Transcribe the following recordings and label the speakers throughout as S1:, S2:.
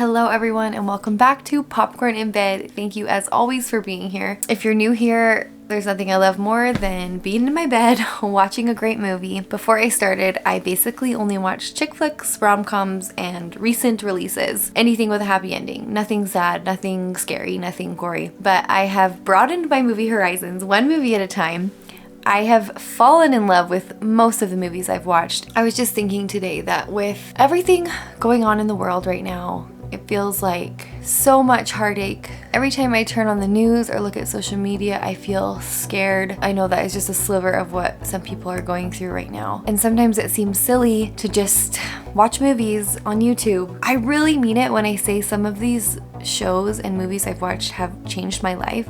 S1: Hello everyone and welcome back to Popcorn in Bed. Thank you as always for being here. If you're new here, there's nothing I love more than being in my bed watching a great movie. Before I started, I basically only watched chick flicks, rom-coms, and recent releases. Anything with a happy ending. Nothing sad, nothing scary, nothing gory. But I have broadened my movie horizons one movie at a time. I have fallen in love with most of the movies I've watched. I was just thinking today that with everything going on in the world right now, it feels like so much heartache. Every time I turn on the news or look at social media, I feel scared. I know that is just a sliver of what some people are going through right now. And sometimes it seems silly to just watch movies on YouTube. I really mean it when I say some of these shows and movies I've watched have changed my life.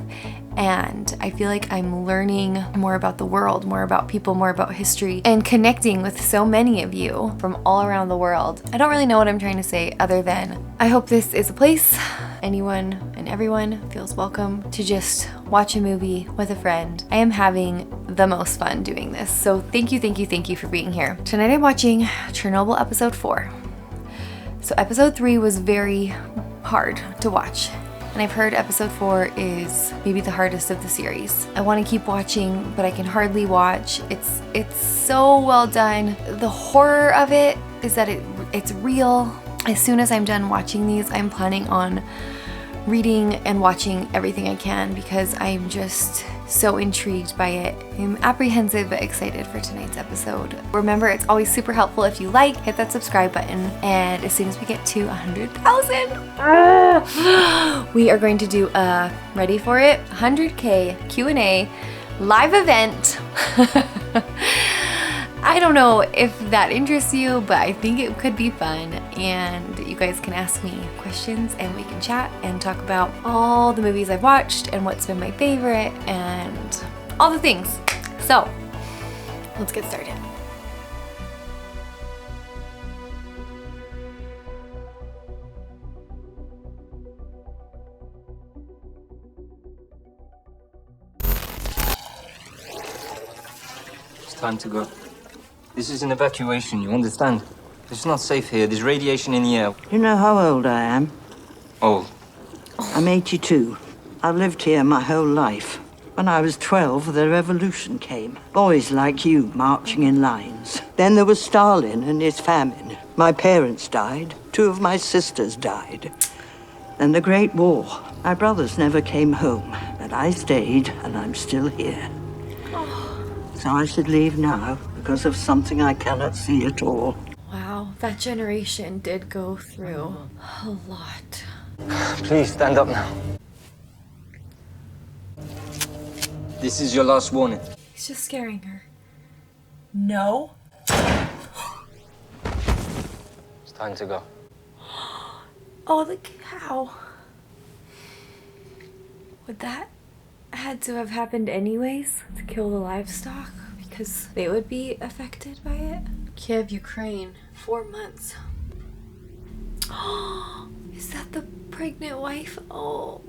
S1: And I feel like I'm learning more about the world, more about people, more about history, and connecting with so many of you from all around the world. I don't really know what I'm trying to say other than I hope this is a place anyone and everyone feels welcome to just watch a movie with a friend. I am having the most fun doing this. So thank you for being here. Tonight I'm watching Chernobyl episode 4. So episode 3 was very hard to watch. And I've heard episode 4 is maybe the hardest of the series. I want to keep watching, but I can hardly watch. It's so well done. The horror of it is that it's real. As soon as I'm done watching these, I'm planning on reading and watching everything I can because I'm just so intrigued by it. I'm apprehensive but excited for tonight's episode. Remember, it's always super helpful if you like, hit that subscribe button, and as soon as we get to 100,000, we are going to do a, ready for it, 100K Q&A live event. I don't know if that interests you, but I think it could be fun, and you guys can ask me questions and we can chat and talk about all the movies I've watched and what's been my favorite and all the things. So let's get started.
S2: It's time to go. This is an evacuation, you understand? It's not safe here. There's radiation in the air.
S3: You know how old I am?
S2: Old.
S3: I'm 82. I've lived here my whole life. When I was 12, the revolution came. Boys like you marching in lines. Then there was Stalin and his famine. My parents died. 2 of my sisters died. Then the Great War. My brothers never came home, but I stayed and I'm still here. So I should leave now because of something I cannot see at all.
S1: Wow, that generation did go through a lot.
S2: Please stand up now. This is your last warning.
S1: He's just scaring her. No.
S2: It's time to go.
S1: Oh, the cow. Would that had to have happened anyways to kill the livestock because they would be affected by it? Kiev, Ukraine, 4 months. Oh, is that the pregnant wife? Oh,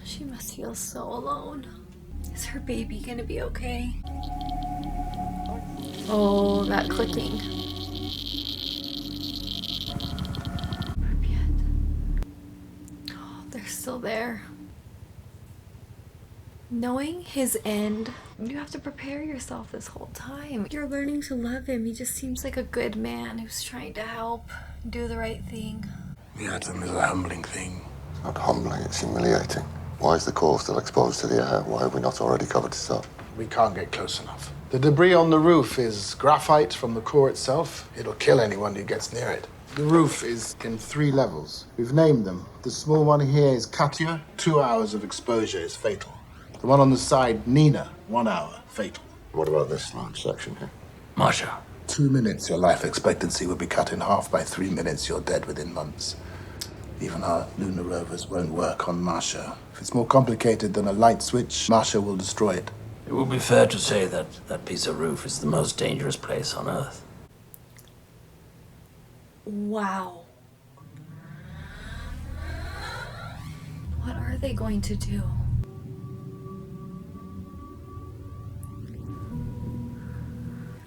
S1: she must feel so alone. Is her baby gonna be okay? Oh, that clicking. Oh, they're still there. Knowing his end, you have to prepare yourself this whole time. You're learning to love him. He just seems like a good man who's trying to help, do the right thing.
S4: The atom is a humbling thing.
S5: It's not humbling, it's humiliating. Why is the core still exposed to the air? Why have we not already covered this up?
S4: We can't get close enough. The debris on the roof is graphite from the core itself. It'll kill anyone who gets near it. The roof is in 3 levels. We've named them. The small one here is Katya. 2 hours of exposure is fatal. The one on the side, Nina, 1 hour, fatal.
S5: What about this large section here?
S4: Masha. 2 minutes, your life expectancy will be cut in half. By 3 minutes, you're dead within months. Even our lunar rovers won't work on Masha. If it's more complicated than a light switch, Masha will destroy it.
S6: It would be fair to say that that piece of roof is the most dangerous place on Earth.
S1: Wow. What are they going to do?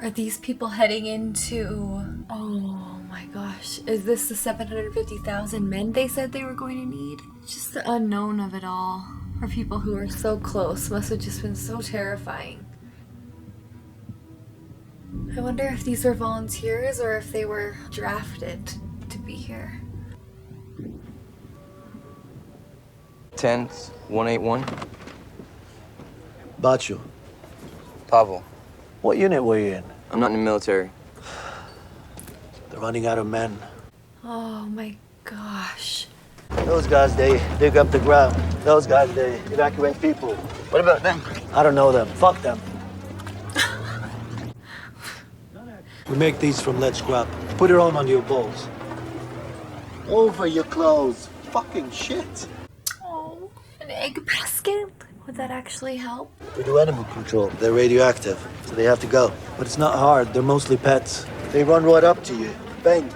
S1: Are these people heading into... Oh my gosh. Is this the 750,000 men they said they were going to need? Just the unknown of it all. For people who are so close must have just been so terrifying. I wonder if these were volunteers or if they were drafted to be here.
S7: 10th, 181.
S8: Bacho.
S7: Pavel.
S8: What unit were you in?
S7: I'm not in the military.
S8: They're running out of men.
S1: Oh my gosh.
S8: Those guys, they dig up the ground. Those guys, they evacuate people.
S7: What about them?
S8: I don't know them. Fuck them. We make these from lead scrap. Put it on your balls. Over your clothes. Fucking shit.
S1: Oh, an egg basket? Would that actually help?
S8: We do animal control. They're radioactive, so they have to go. But it's not hard. They're mostly pets. They run right up to you. Bang.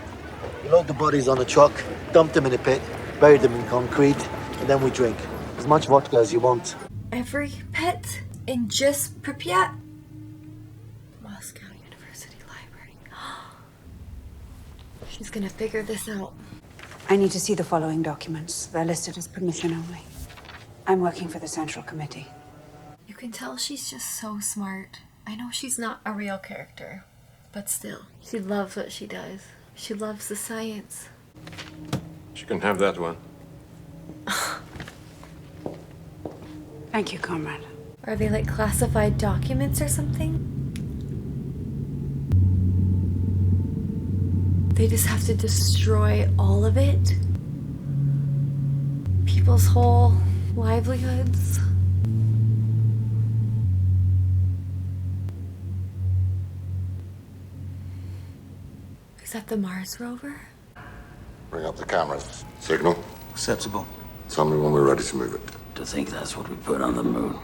S8: You load the bodies on a truck, dump them in a pit, bury them in concrete, and then we drink. As much vodka as you want.
S1: Every pet in just Pripyat? Moscow University Library. She's gonna figure this out.
S9: I need to see the following documents. They're listed as permission only. I'm working for the Central Committee.
S1: You can tell she's just so smart. I know she's not a real character, but still, she loves what she does. She loves the science.
S5: She can have that one.
S9: Thank you, comrade.
S1: Are they like classified documents or something? They just have to destroy all of it? People's whole livelihoods? Is that the Mars rover?
S5: Bring up the cameras. Signal.
S6: Acceptable.
S5: Tell me when we're ready to move it.
S6: To think that's what we put on the moon.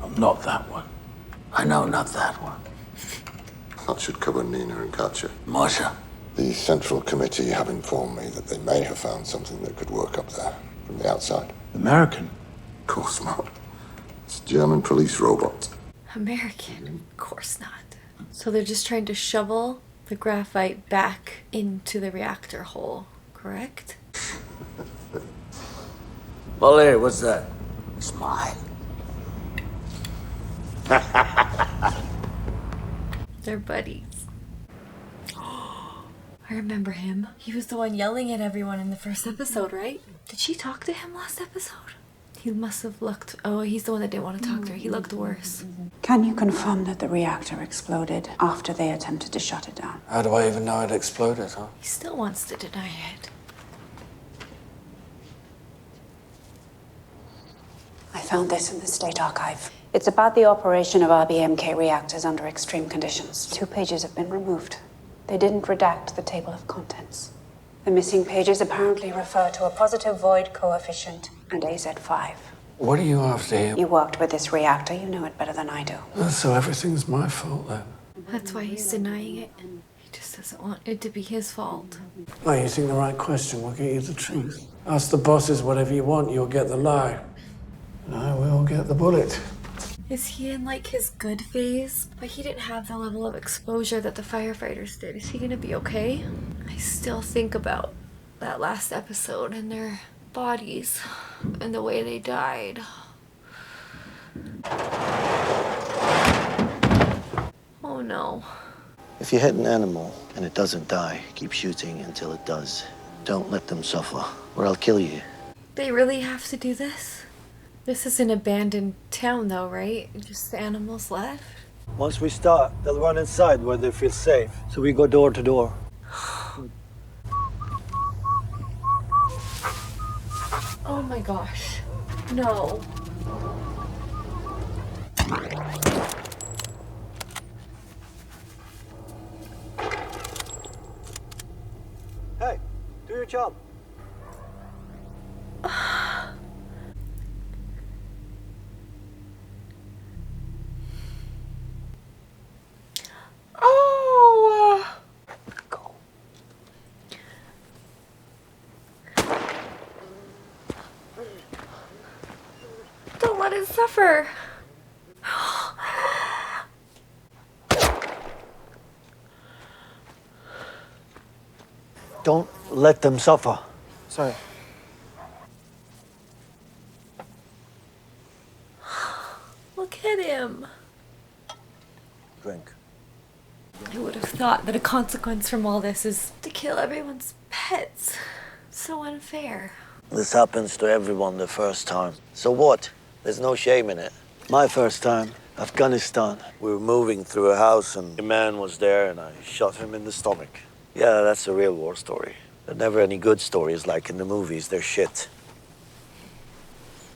S6: I'm not that one. I know not that one.
S5: That should cover Nina and Katya.
S6: Masha.
S5: The Central Committee have informed me that they may have found something that could work up there from the outside.
S8: American?
S5: Of course not. It's a German police robot.
S1: American? Of course not. So they're just trying to shovel the graphite back into the reactor hole, correct?
S6: Well, hey, what's that? Smile.
S1: They're buddies. I remember him. He was the one yelling at everyone in the first episode, right? Did she talk to him last episode? He must have looked... Oh, he's the one that didn't want to talk to her. He looked worse.
S9: Can you confirm that the reactor exploded after they attempted to shut it down?
S6: How do I even know it exploded, huh?
S1: He still wants to deny it.
S9: I found this in the State Archive. It's about the operation of RBMK reactors under extreme conditions. 2 pages have been removed. They didn't redact the table of contents. The missing pages apparently refer to a positive void coefficient and AZ5.
S6: What are you after here?
S9: You worked with this reactor. You know it better than I do.
S6: So everything's my fault then?
S1: That's why he's denying it. He just doesn't want it to be his fault.
S10: Well, you think the right question will get you the truth. Ask the bosses whatever you want, you'll get the lie. And I will get the bullet.
S1: Is he in like his good phase? But he didn't have the level of exposure that the firefighters did. Is he gonna be okay? I still think about that last episode and their bodies and the way they died. Oh no.
S8: If you hit an animal and it doesn't die, keep shooting until it does. Don't let them suffer, or I'll kill you.
S1: They really have to do this? This is an abandoned town though, right? Just the animals left?
S8: Once we start, they'll run inside where they feel safe. So we go door to door.
S1: Oh my gosh. No.
S8: Hey, do your job.
S1: Oh!
S8: Go.
S1: Don't let it suffer.
S8: Don't let them suffer.
S7: Sorry.
S1: Look at him.
S8: Drink.
S1: I would have thought that a consequence from all this is to kill everyone's pets. So unfair.
S8: This happens to everyone the first time. So what? There's no shame in it. My first time, Afghanistan. We were moving through a house and a man was there and I shot him in the stomach. Yeah, that's a real war story. There are never any good stories like in the movies. They're shit.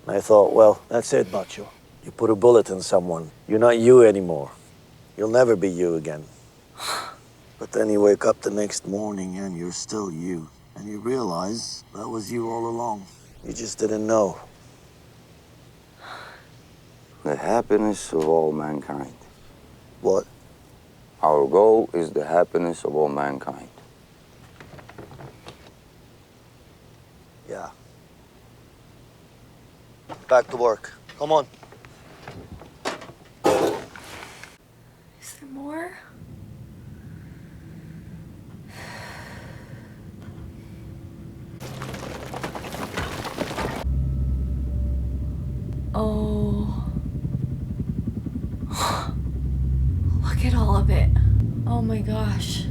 S8: And I thought, well, that's it, macho. You put a bullet in someone. You're not you anymore. You'll never be you again. But then you wake up the next morning and you're still you. And you realize that was you all along. You just didn't know.
S11: The happiness of all mankind.
S8: What?
S11: Our goal is the happiness of all mankind.
S8: Yeah. Back to work. Come on.
S1: Is there more? Oh. Look at all of it. Oh my gosh.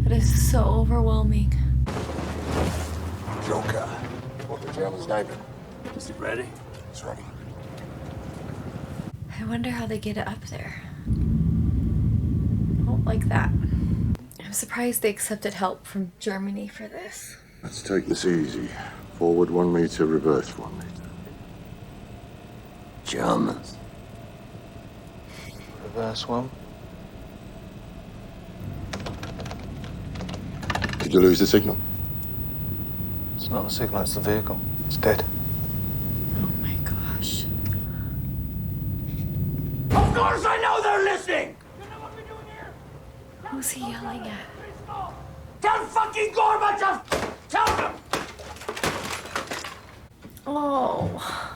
S1: That is so overwhelming.
S4: Joker. What the Germans name him?
S10: Is it ready?
S4: It's ready.
S1: I wonder how they get it up there. I don't like that. I'm surprised they accepted help from Germany for this.
S5: Let's take this easy. Forward 1 meter, reverse 1 meter.
S6: Germans.
S7: Reverse one.
S5: Did you lose the signal?
S7: It's not a signal, it's the vehicle. It's dead.
S1: Oh my gosh.
S6: Of course I know they're listening!
S1: Who's he yelling at?
S6: Tell fucking Gorbachev! Tell them!
S1: Oh.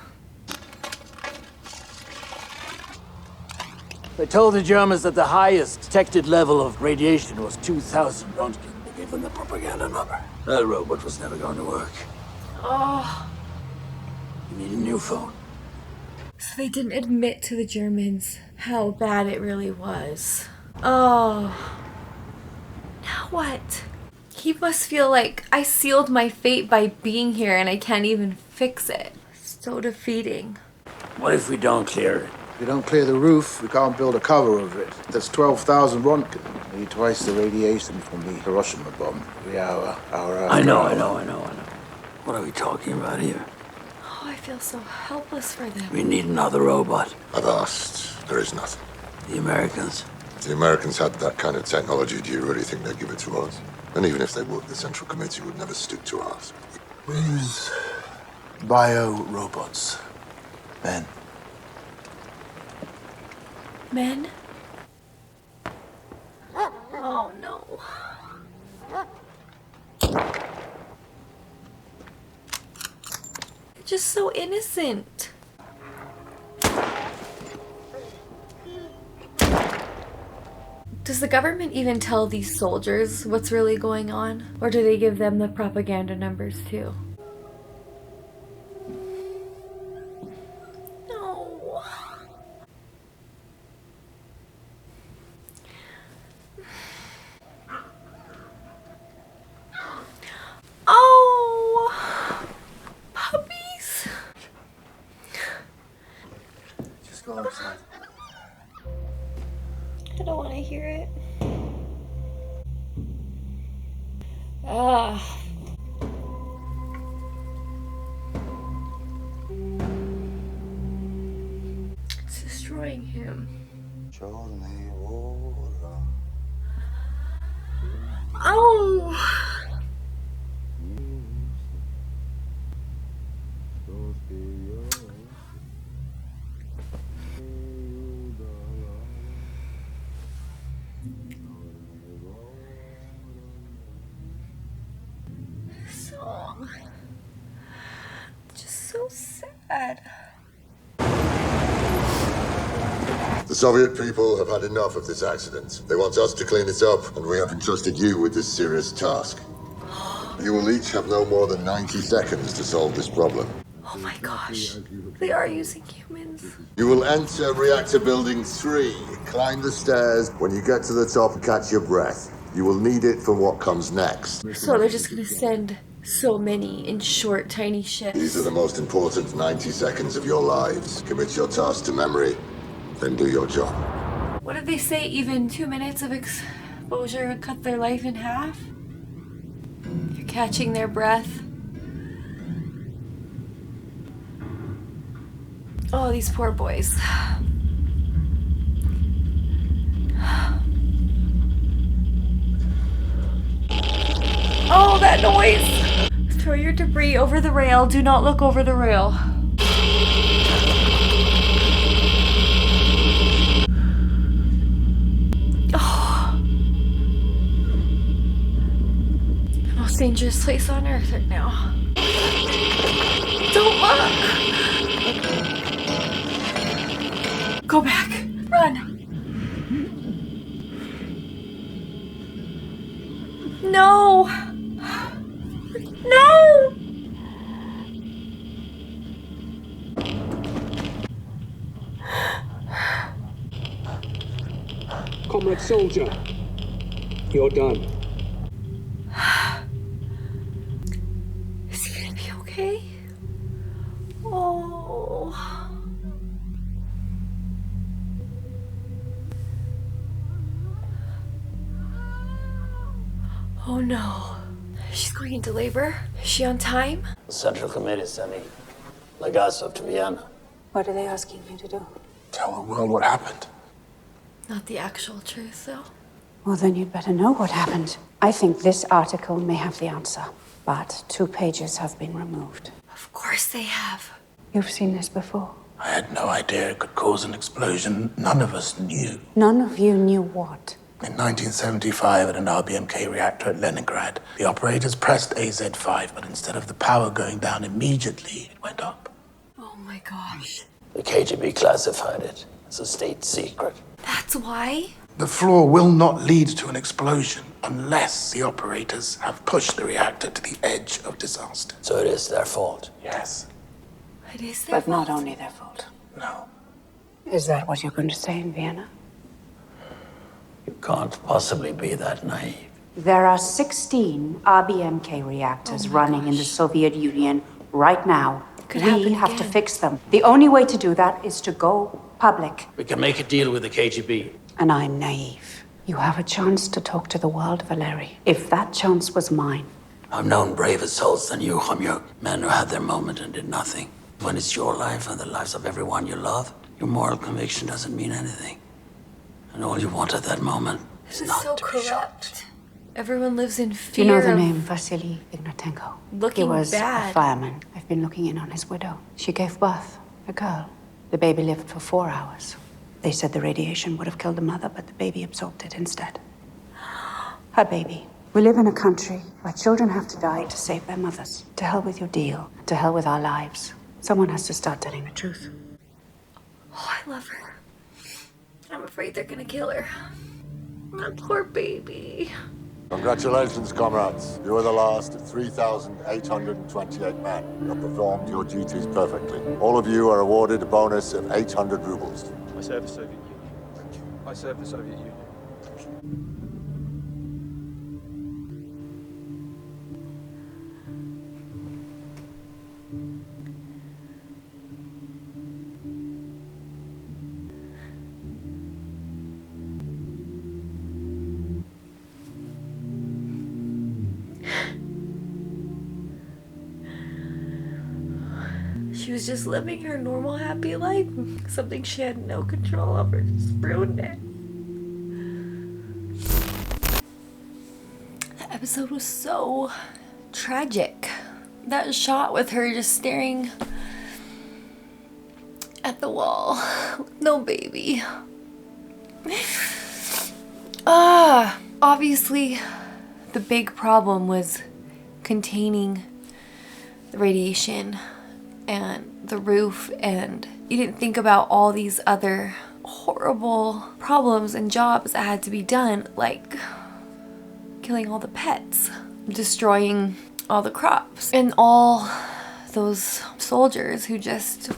S6: They told the Germans that the highest detected level of radiation was 2,000 Röntgen. They gave them the propaganda number. That robot was never going to work.
S1: Oh.
S6: You need a new phone.
S1: So they didn't admit to the Germans how bad it really was. Oh. Now what? He must feel like I sealed my fate by being here and I can't even fix it. So defeating.
S6: What if we don't clear it?
S4: If we don't clear the roof, we can't build a cover over it. That's 12,000 Röntgen. Maybe twice the radiation from the Hiroshima bomb.
S6: I know. What are we talking about here?
S1: Oh, I feel so helpless for them.
S6: We need another robot.
S5: I've asked. There is nothing.
S6: The Americans.
S5: If the Americans had that kind of technology, do you really think they'd give it to us? And even if they would, the Central Committee would never stoop to us.
S4: These bio-robots. Men.
S1: Men? Oh no. They're just so innocent. Does the government even tell these soldiers what's really going on? Or do they give them the propaganda numbers too? No. Oh! Puppies!
S8: Just go outside.
S1: I don't want to hear it. Ah. It's destroying him. Oh! Song. Just so sad.
S5: The Soviet people have had enough of this accident. They want us to clean it up, and we have entrusted you with this serious task. You will each have no more than 90 seconds to solve this problem.
S1: Oh my gosh. They are using humans.
S5: You will enter reactor building 3. Climb the stairs. When you get to the top, catch your breath. You will need it for what comes next.
S1: So they're just gonna send so many in short, tiny shifts.
S5: These are the most important 90 seconds of your lives. Commit your task to memory, then do your job.
S1: What did they say? Even 2 minutes of exposure would cut their life in half? You're catching their breath. Oh, these poor boys. Oh, that noise! Throw your debris over the rail. Do not look over the rail. Oh. The most dangerous place on earth right now. Don't look! Go back. Run. No! No!
S12: Comrade soldier, you're done.
S1: Is he gonna be okay? Oh. Oh no. She's going into labor. Is she on time?
S6: The Central Committee sent me like us up to Vienna.
S9: What are they asking you to do?
S4: Tell the world what happened.
S1: Not the actual truth, though.
S9: Well, then you'd better know what happened. I think this article may have the answer, but 2 pages have been removed.
S1: Of course they have.
S9: You've seen this before.
S10: I had no idea it could cause an explosion. None of us knew.
S9: None of you knew what?
S10: In 1975, at an RBMK reactor at Leningrad, the operators pressed AZ5, but instead of the power going down immediately, it went up.
S1: Oh my gosh.
S6: The KGB classified it as a state secret.
S1: That's why?
S10: The floor will not lead to an explosion unless the operators have pushed the reactor to the edge of disaster.
S6: So it is their fault?
S10: Yes.
S1: It is their
S9: But not
S1: fault.
S9: only their fault.
S10: No.
S9: Is that what you're going to say in Vienna?
S6: You can't possibly be that naive.
S9: There are 16 RBMK reactors running in the Soviet Union right now.
S1: Could
S9: We
S1: happen
S9: have to
S1: again.
S9: fix them. The only way to do that is to go public.
S6: We can make a deal with the KGB.
S9: And I'm naive. You have a chance to talk to the world, Valery. If that chance was mine.
S6: I've known braver souls than you, Khomyuk. Men who had their moment and did nothing. When it's your life and the lives of everyone you love, your moral conviction doesn't mean anything. And all you want at that moment
S1: This
S6: is
S1: is
S6: not
S1: so
S6: to be shot.
S1: corrupt. Everyone lives in
S9: Do
S1: fear
S9: you know the
S1: of
S9: name Vasily Ignatenko?
S1: looking
S9: He was
S1: bad.
S9: a fireman. I've been looking in on his widow. She gave birth, a girl. The baby lived for 4 hours. They said the radiation would have killed the mother, but the baby absorbed it instead. Her baby. We live in a country where children have to die to save their mothers. To hell with your deal. To hell with our lives. Someone has to start telling the truth.
S1: Oh, I love her. I'm afraid they're gonna kill her. That poor baby.
S5: Congratulations, comrades. You are the last of 3,828 men. You have performed your duties perfectly. All of you are awarded a bonus of 800 rubles.
S13: I serve the Soviet Union. I serve the Soviet Union.
S1: She was just living her normal, happy life. Something she had no control over just ruined it. The episode was so tragic. That shot with her just staring at the wall. No baby. Obviously, the big problem was containing the radiation and the roof, and you didn't think about all these other horrible problems and jobs that had to be done, like killing all the pets, destroying all the crops and all those soldiers who just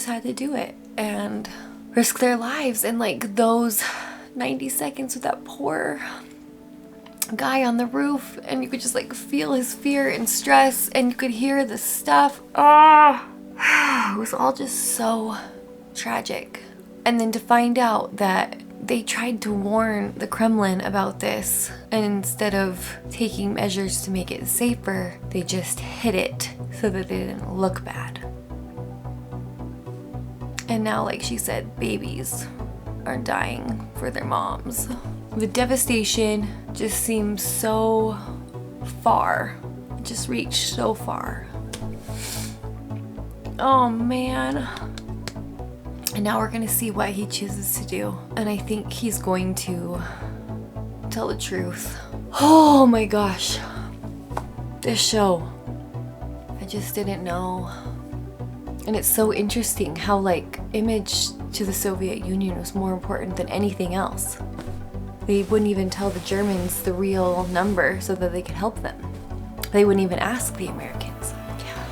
S1: had to do it and risk their lives. And like those 90 seconds with that poor guy on the roof, and you could just like feel his fear and stress, and you could hear the stuff. It was all just so tragic. And then to find out that they tried to warn the Kremlin about this, and instead of taking measures to make it safer, they just hid it so that they didn't look bad. And now, like she said, babies are dying for their moms. The devastation just seems so far. It just reached so far. Oh man. And now we're gonna see what he chooses to do. And I think he's going to tell the truth. Oh my gosh. This show. I just didn't know. And it's so interesting how like image to the Soviet Union was more important than anything else. They wouldn't even tell the Germans the real number so that they could help them. They wouldn't even ask the Americans. Yeah,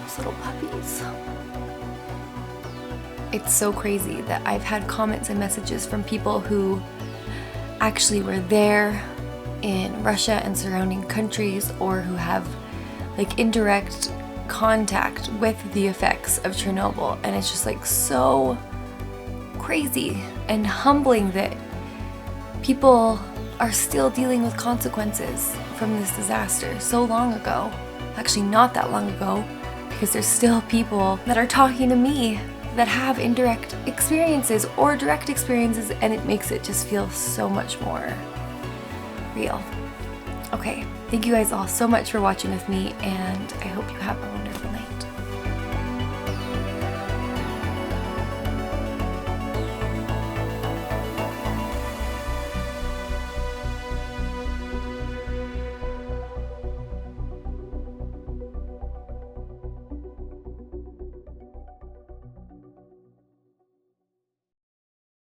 S1: those little puppies. It's so crazy that I've had comments and messages from people who actually were there in Russia and surrounding countries, or who have like indirect contact with the effects of Chernobyl. And it's just like so crazy and humbling that people are still dealing with consequences from this disaster so long ago. Actually, not that long ago, because there's still people that are talking to me that have indirect experiences or direct experiences, and it makes it just feel so much more real. Okay, thank you guys all so much for watching with me, and I hope you have a